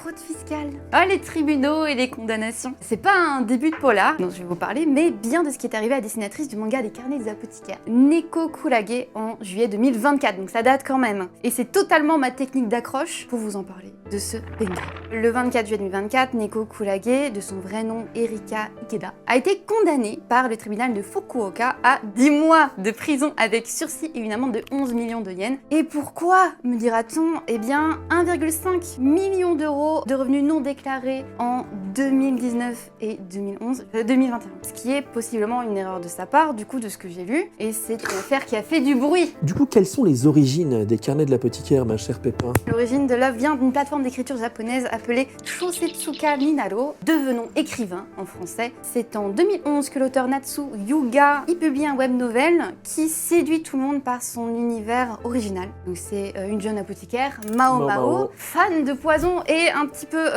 fraude fiscale. Ah, les tribunaux et les condamnations. C'est pas un début de polar dont je vais vous parler, mais bien de ce qui est arrivé à la dessinatrice du manga des carnets des apothicaires, Neko Kurage, en juillet 2024, donc ça date quand même. Et c'est totalement ma technique d'accroche pour vous en parler de ce banger. Le 24 juillet 2024, Neko Kurage, de son vrai nom Erika Ikeda, a été condamnée par le tribunal de Fukuoka à 10 mois de prison avec sursis et une amende de 11 millions de yens. Et pourquoi, me dira-t-on? Eh bien, 1,5 million d'euros de revenus non déclarés en 2019 et 2021. Ce qui est possiblement une erreur de sa part, du coup, de ce que j'ai lu. Et c'est une affaire qui a fait du bruit. Du coup, quelles sont les origines des carnets de l'apothicaire, ma chère Pépin? L'origine de l'œuvre vient d'une plateforme d'écriture japonaise appelée Shosetsuka Minaro, devenons écrivain en français. C'est en 2011 que l'auteur Natsu Yuga y publie un web novel qui séduit tout le monde par son univers original. Donc c'est une jeune apothicaire, Mao, fan de poison et un petit peu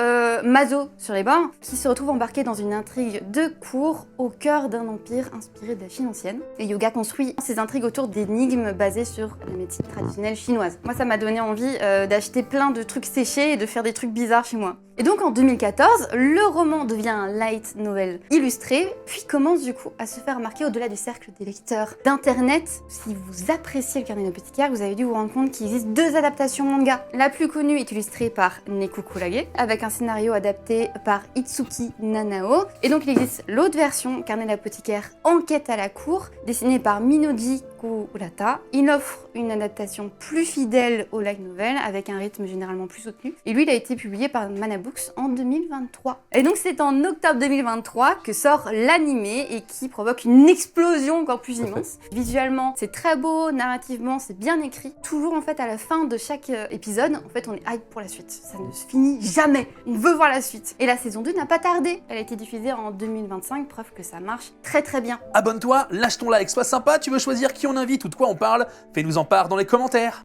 maso sur les bords, qui se retrouve embarquée dans une intrigue de cour au cœur d'un empire inspiré de la Chine ancienne. Et Yuga construit ses intrigues autour d'énigmes basées sur la médecine traditionnelle chinoise. Moi, ça m'a donné envie d'acheter plein de trucs séchés et de faire des trucs bizarres chez moi. Et donc en 2014, le roman devient un light novel illustré, puis commence du coup à se faire remarquer au-delà du cercle des lecteurs d'internet. Si vous appréciez le carnet d'apothicaire, vous avez dû vous rendre compte qu'il existe 2 adaptations manga. La plus connue est illustrée par Neko Kurage, avec un scénario adapté par Itsuki Nanao. Et donc il existe l'autre version, carnet d'apothicaire Enquête à la cour, dessinée par Minoji Kurata. Il offre une adaptation plus fidèle au light novel, avec un rythme généralement plus soutenu. Et lui, il a été publié par Manabooks en 2023. Et donc c'est en octobre 2023 que sort l'animé et qui provoque une explosion encore plus immense. Visuellement, c'est très beau, narrativement, c'est bien écrit. Toujours en fait à la fin de chaque épisode, en fait on est hype pour la suite. Ça ne se finit jamais. On veut voir la suite. Et la saison 2 n'a pas tardé. Elle a été diffusée en 2025, preuve que ça marche très très bien. Abonne-toi, lâche ton like, sois sympa, tu veux choisir qui on invite ou de quoi on parle? Fais-nous en part dans les commentaires.